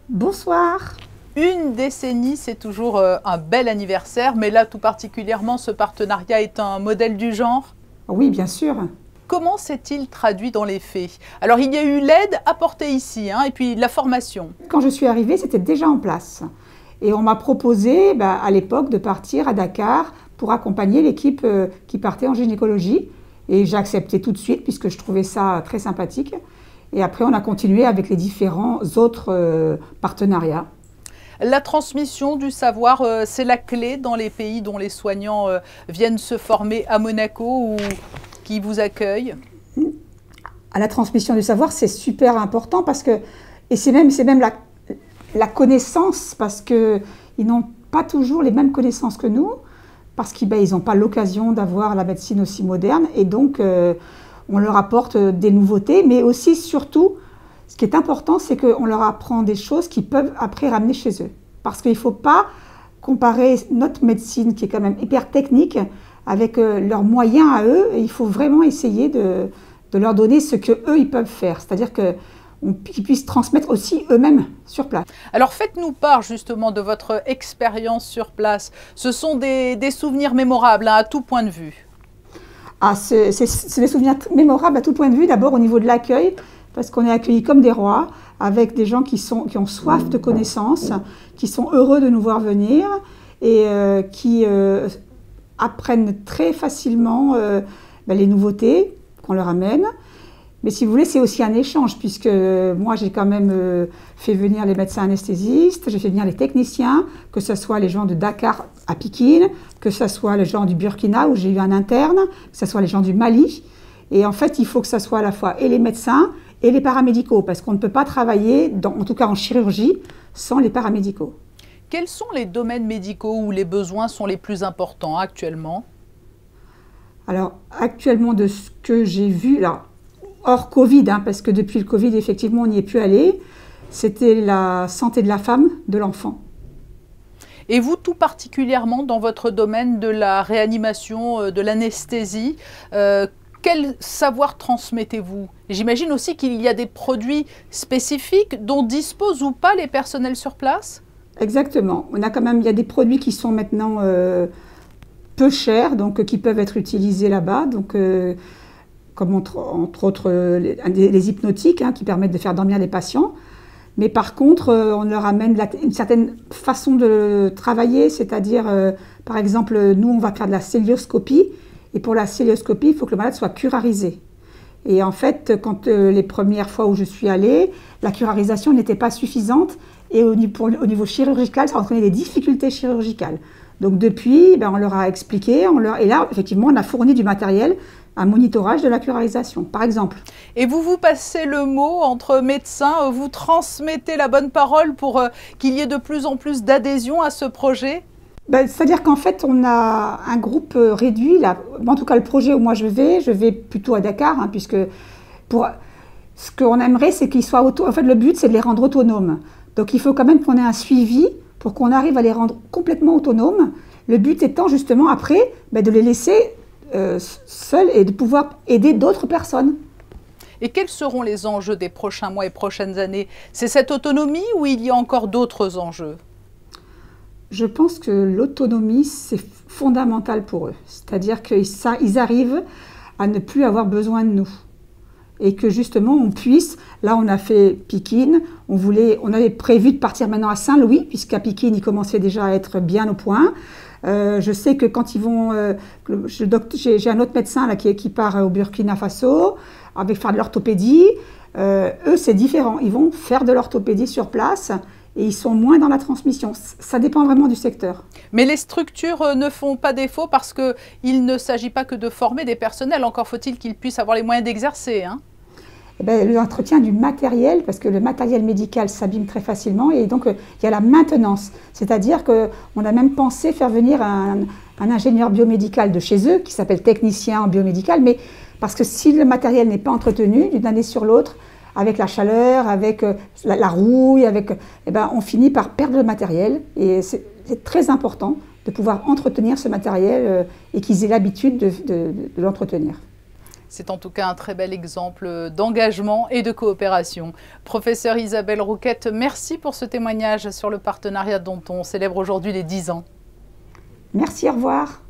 Bonsoir. Une décennie, c'est toujours un bel anniversaire, mais là, tout particulièrement, ce partenariat est un modèle du genre. Oui, bien sûr. Comment s'est-il traduit dans les faits? Alors, il y a eu l'aide apportée ici, et puis la formation. Quand je suis arrivée, c'était déjà en place. Et on m'a proposé, à l'époque, de partir à Dakar pour accompagner l'équipe qui partait en gynécologie. Et j'ai accepté tout de suite, puisque je trouvais ça très sympathique. Et après, on a continué avec les différents autres partenariats. La transmission du savoir, c'est la clé dans les pays dont les soignants viennent se former à Monaco ou qui vous accueillent. À la transmission du savoir, c'est super important parce que, et c'est même la connaissance, parce qu'ils n'ont pas toujours les mêmes connaissances que nous, parce qu'ils n'ont pas l'occasion d'avoir la médecine aussi moderne, et donc on leur apporte des nouveautés, mais aussi, surtout, ce qui est important, c'est qu'on leur apprend des choses qu'ils peuvent après ramener chez eux. Parce qu'il ne faut pas comparer notre médecine, qui est quand même hyper technique, avec leurs moyens à eux. Et il faut vraiment essayer de leur donner ce qu'eux, ils peuvent faire. C'est-à-dire qu'ils puissent transmettre aussi eux-mêmes sur place. Alors faites-nous part justement de votre expérience sur place. Ce sont des souvenirs mémorables à tout point de vue. Ah, c'est des souvenirs mémorables à tout point de vue. D'abord au niveau de l'accueil, parce qu'on est accueillis comme des rois, avec des gens qui ont soif de connaissances, qui sont heureux de nous voir venir et qui apprennent très facilement les nouveautés qu'on leur amène. Mais si vous voulez, c'est aussi un échange, puisque moi, j'ai quand même fait venir les médecins anesthésistes, j'ai fait venir les techniciens, que ce soit les gens de Dakar à Pikine, que ce soit les gens du Burkina, où j'ai eu un interne, que ce soit les gens du Mali. Et en fait, il faut que ce soit à la fois et les médecins et les paramédicaux, parce qu'on ne peut pas travailler, en tout cas en chirurgie, sans les paramédicaux. Quels sont les domaines médicaux où les besoins sont les plus importants actuellement? Alors, actuellement, de ce que j'ai vu, là, hors Covid, parce que depuis le Covid, effectivement, on n'y est plus allé, c'était la santé de la femme, de l'enfant. Et vous, tout particulièrement dans votre domaine de la réanimation, de l'anesthésie, quel savoir transmettez-vous? J'imagine aussi qu'il y a des produits spécifiques dont disposent ou pas les personnels sur place? Exactement. Il y a des produits qui sont maintenant peu chers, donc qui peuvent être utilisés là-bas, donc comme entre autres les hypnotiques, qui permettent de faire dormir les patients. Mais par contre, on leur amène une certaine façon de travailler, c'est-à-dire, par exemple, nous, on va faire de la cœlioscopie, et pour la cœlioscopie, il faut que le malade soit curarisé. Et en fait, quand les premières fois où je suis allée, la curarisation n'était pas suffisante, et au niveau chirurgical, ça entraînait des difficultés chirurgicales. Donc depuis, on leur a expliqué, et là, effectivement, on a fourni du matériel, un monitorage de la curarisation, par exemple. Et vous passez le mot entre médecins, vous transmettez la bonne parole pour qu'il y ait de plus en plus d'adhésion à ce projet? C'est-à-dire qu'en fait, on a un groupe réduit. Là. En tout cas, le projet où moi je vais plutôt à Dakar, puisque ce qu'on aimerait, c'est qu'ils soient autonomes. En fait, le but, c'est de les rendre autonomes. Donc, il faut quand même qu'on ait un suivi pour qu'on arrive à les rendre complètement autonomes. Le but étant justement, après, de les laisser seuls et de pouvoir aider d'autres personnes. Et quels seront les enjeux des prochains mois et prochaines années? C'est cette autonomie ou il y a encore d'autres enjeux? Je pense que l'autonomie, c'est fondamental pour eux. C'est-à-dire qu'ils arrivent à ne plus avoir besoin de nous. Et que justement, on puisse, là on a fait Pikine, on avait prévu de partir maintenant à Saint-Louis, puisqu'à Pikine, ils commençaient déjà à être bien au point. Je sais que quand ils vont, j'ai un autre médecin là, qui part au Burkina Faso, avec faire de l'orthopédie. Eux, c'est différent, ils vont faire de l'orthopédie sur place. Et ils sont moins dans la transmission. Ça dépend vraiment du secteur. Mais les structures ne font pas défaut parce qu'il ne s'agit pas que de former des personnels. Encore faut-il qu'ils puissent avoir les moyens d'exercer. L'entretien du matériel, parce que le matériel médical s'abîme très facilement. Et donc, il y a la maintenance. C'est-à-dire qu'on a même pensé faire venir un ingénieur biomédical de chez eux, qui s'appelle technicien en biomédical. Mais parce que si le matériel n'est pas entretenu d'une année sur l'autre, avec la chaleur, avec la rouille, on finit par perdre le matériel. Et c'est très important de pouvoir entretenir ce matériel et qu'ils aient l'habitude de l'entretenir. C'est en tout cas un très bel exemple d'engagement et de coopération. Professeure Isabelle Rouquette, merci pour ce témoignage sur le partenariat dont on célèbre aujourd'hui les 10 ans. Merci, au revoir.